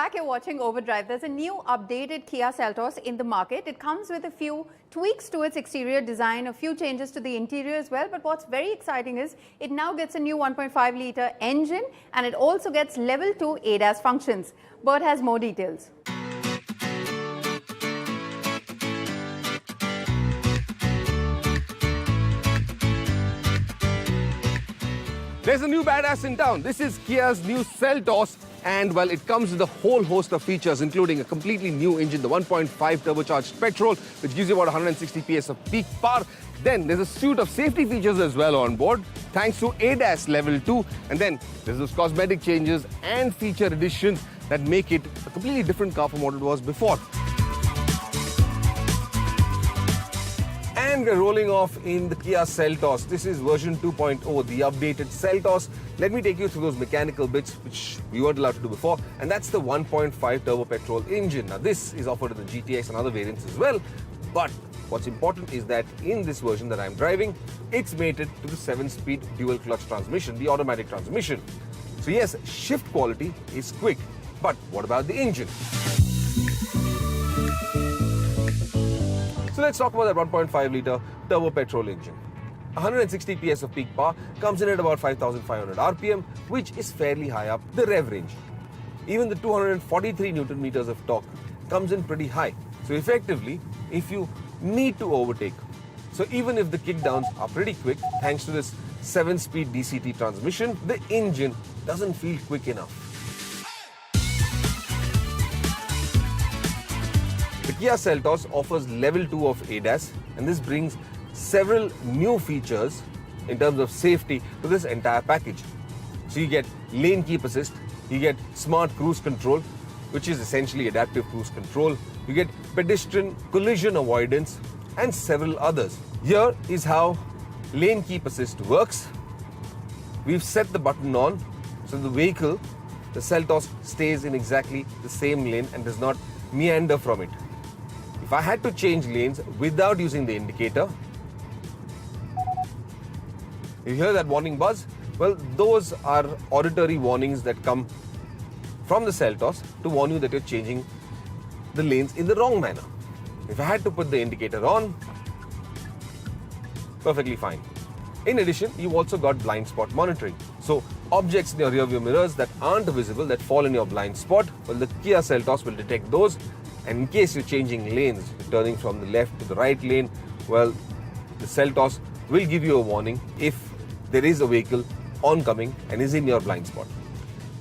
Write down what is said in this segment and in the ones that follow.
back. You're watching Overdrive. There's a new updated Kia Seltos in the market. It comes with a few tweaks to its exterior design, a few changes to the interior as well. But what's very exciting is it now gets a new 1.5-litre engine and it also gets level 2 ADAS functions. Bert has more details. There's a new badass in town. This is Kia's new Seltos, and well, it comes with a whole host of features, including a completely new engine, the 1.5 turbocharged petrol, which gives you about 160 PS of peak power. Then there's a suite of safety features as well on board, thanks to ADAS Level 2. And then there's those cosmetic changes and feature additions that make it a completely different car from what it was before. And we're rolling off in the Kia Seltos. This is version 2.0, the updated Seltos. Let me take you through those mechanical bits which we weren't allowed to do before. And that's the 1.5 turbo petrol engine. Now this is offered in the GTX and other variants as well. But what's important is that in this version that I'm driving, it's mated to the 7-speed dual clutch transmission, the automatic transmission. So yes, shift quality is quick. But what about the engine? So let's talk about that 1.5-litre turbo petrol engine. 160 PS of peak power, comes in at about 5,500 RPM, which is fairly high up the rev range. Even the 243 Newton meters of torque comes in pretty high. So effectively, if you need to overtake, so even if the kickdowns are pretty quick, thanks to this 7-speed DCT transmission, the engine doesn't feel quick enough. The Kia Seltos offers level 2 of ADAS, and this brings several new features in terms of safety to this entire package. So you get lane keep assist, you get smart cruise control, which is essentially adaptive cruise control, you get pedestrian collision avoidance, and several others. Here is how lane keep assist works. We've set the button on, so the vehicle, the Seltos, stays in exactly the same lane and does not meander from it. If I had to change lanes without using the indicator, you hear that warning buzz? Well, those are auditory warnings that come from the Seltos to warn you that you're changing the lanes in the wrong manner. If I had to put the indicator on, perfectly fine. In addition, you've also got blind spot monitoring. So objects in your rear view mirrors that aren't visible, that fall in your blind spot, well, the Kia Seltos will detect those. And in case you're changing lanes, turning from the left to the right lane, well, the Seltos will give you a warning if there is a vehicle oncoming and is in your blind spot.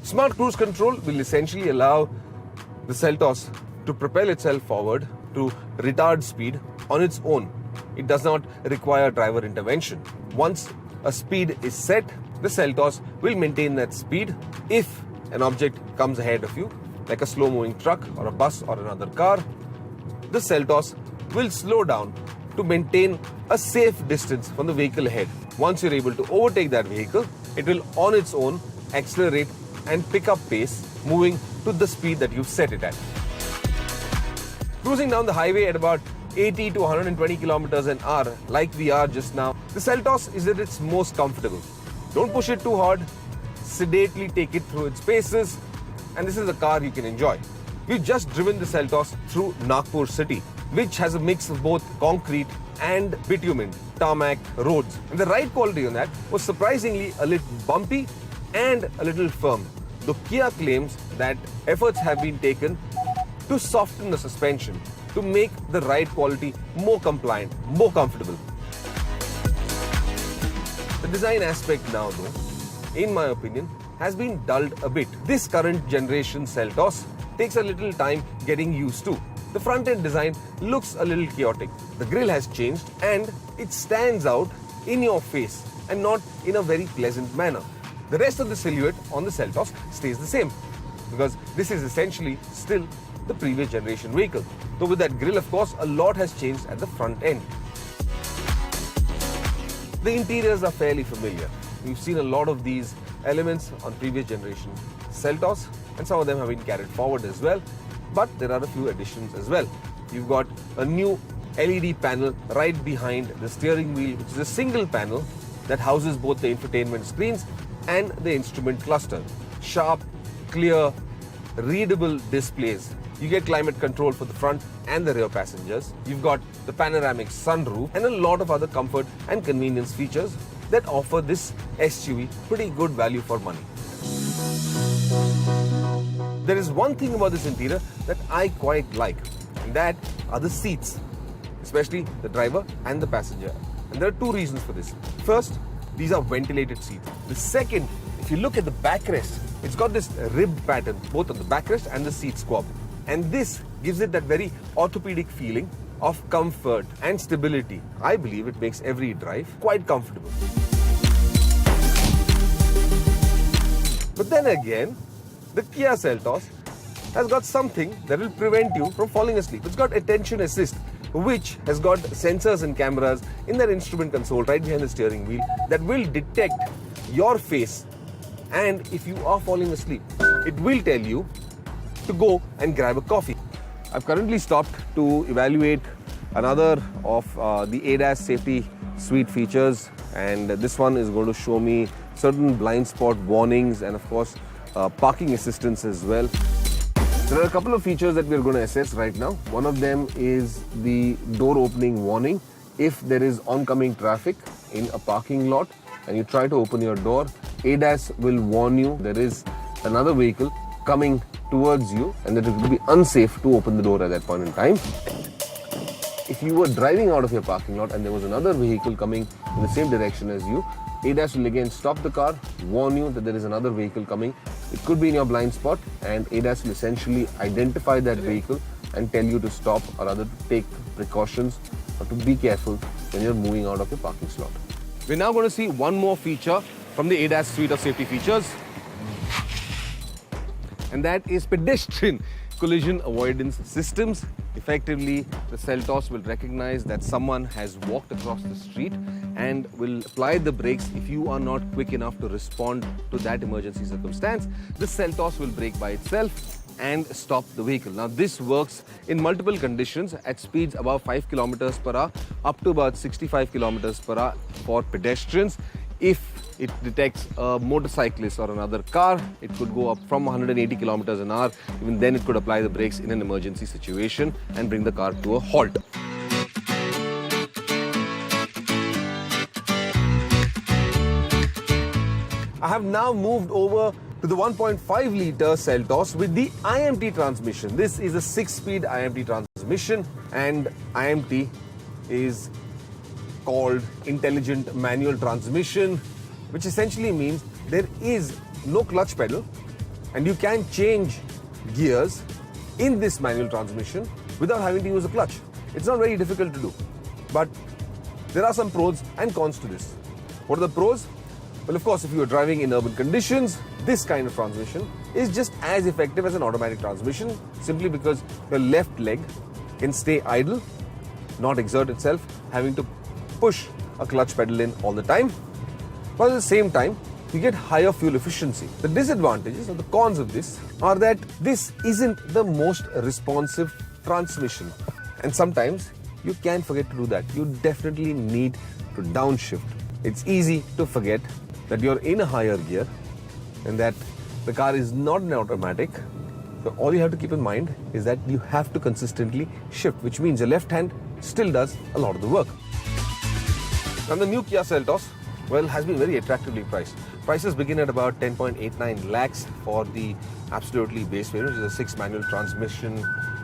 Smart cruise control will essentially allow the Seltos to propel itself forward to retard speed on its own. It does not require driver intervention. Once a speed is set, the Seltos will maintain that speed. If an object comes ahead of you, like a slow-moving truck or a bus or another car, the Seltos will slow down to maintain a safe distance from the vehicle ahead. Once you're able to overtake that vehicle, it will on its own accelerate and pick up pace, moving to the speed that you've set it at. Cruising down the highway at about 80 to 120 kilometers an hour, like we are just now, the Seltos is at its most comfortable. Don't push it too hard, sedately take it through its paces, and this is a car you can enjoy. We've just driven the Seltos through Nagpur city, which has a mix of both concrete and bitumen, tarmac roads. And the ride quality on that was surprisingly a little bumpy and a little firm. Though Kia claims that efforts have been taken to soften the suspension to make the ride quality more compliant, more comfortable. The design aspect now, though, in my opinion, has been dulled a bit. This current generation Seltos takes a little time getting used to. The front-end design looks a little chaotic. The grille has changed and it stands out in your face and not in a very pleasant manner. The rest of the silhouette on the Seltos stays the same because this is essentially still the previous generation vehicle. Though with that grille, of course, a lot has changed at the front end. The interiors are fairly familiar. We've seen a lot of these elements on previous generation Seltos, and some of them have been carried forward as well, but there are a few additions as well. You've got a new LED panel right behind the steering wheel, which is a single panel that houses both the infotainment screens and the instrument cluster. Sharp, clear, readable displays. You get climate control for the front and the rear passengers. You've got the panoramic sunroof and a lot of other comfort and convenience features that offer this SUV pretty good value for money. There is one thing about this interior that I quite like, and that are the seats, especially the driver and the passenger. And there are two reasons for this. First, these are ventilated seats. The second, if you look at the backrest, it's got this ribbed pattern both on the backrest and the seat squab. And this gives it that very orthopedic feeling of comfort and stability. I believe it makes every drive quite comfortable. But then again, the Kia Seltos has got something that will prevent you from falling asleep. It's got attention assist, which has got sensors and cameras in that instrument console right behind the steering wheel that will detect your face, and if you are falling asleep, it will tell you to go and grab a coffee. I've currently stopped to evaluate another of the ADAS safety suite features, and this one is going to show me certain blind spot warnings and of course parking assistance as well. There are a couple of features that we're going to assess right now. One of them is the door opening warning. If there is oncoming traffic in a parking lot and you try to open your door, ADAS will warn you there is another vehicle coming towards you and that it will be unsafe to open the door at that point in time. If you were driving out of your parking lot and there was another vehicle coming in the same direction as you, ADAS will again stop the car, warn you that there is another vehicle coming. It could be in your blind spot, and ADAS will essentially identify that vehicle and tell you to stop or rather to take precautions or to be careful when you're moving out of your parking slot. We're now going to see one more feature from the ADAS suite of safety features, and that is pedestrian collision avoidance systems. Effectively, the Seltos will recognize that someone has walked across the street and will apply the brakes if you are not quick enough to respond to that emergency circumstance. The Seltos will brake by itself and stop the vehicle. Now, this works in multiple conditions at speeds above 5 kilometers per hour up to about 65 kilometers per hour for pedestrians. If it detects a motorcyclist or another car, it could go up from 180 kilometers an hour. Even then, it could apply the brakes in an emergency situation and bring the car to a halt. I have now moved over to the 1.5 litre Seltos with the IMT transmission. This is a 6-speed IMT transmission, and IMT is called Intelligent Manual Transmission, which essentially means there is no clutch pedal and you can change gears in this manual transmission without having to use a clutch. It's not very difficult to do, but there are some pros and cons to this. What are the pros? Well, of course, if you are driving in urban conditions, this kind of transmission is just as effective as an automatic transmission, simply because your left leg can stay idle, not exert itself, having to push a clutch pedal in all the time. But at the same time, you get higher fuel efficiency. The disadvantages or the cons of this are that this isn't the most responsive transmission. And sometimes you can forget to do that. You definitely need to downshift. It's easy to forget that you're in a higher gear and that the car is not an automatic. So all you have to keep in mind is that you have to consistently shift, which means your left hand still does a lot of the work. Now, the new Kia Seltos, well, has been very attractively priced. Prices begin at about 10.89 lakhs for the absolutely base variant, which is a 6 manual transmission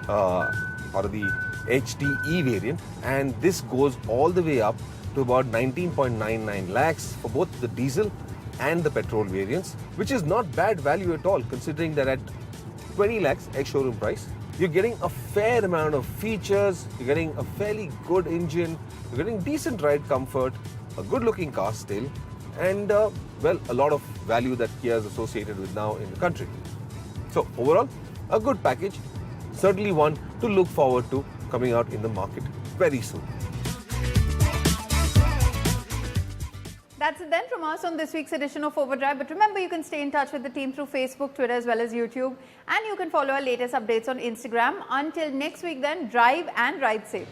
or the HTE variant, and this goes all the way up to about 19.99 lakhs for both the diesel and the petrol variants, which is not bad value at all, considering that at 20 lakhs ex-showroom price, you're getting a fair amount of features, you're getting a fairly good engine, you're getting decent ride comfort, a good-looking car still, and well, a lot of value that Kia is associated with now in the country. So overall, a good package, certainly one to look forward to coming out in the market very soon. That's it then from us on this week's edition of Overdrive. But remember, you can stay in touch with the team through Facebook, Twitter as well as YouTube. And you can follow our latest updates on Instagram. Until next week then, drive and ride safe.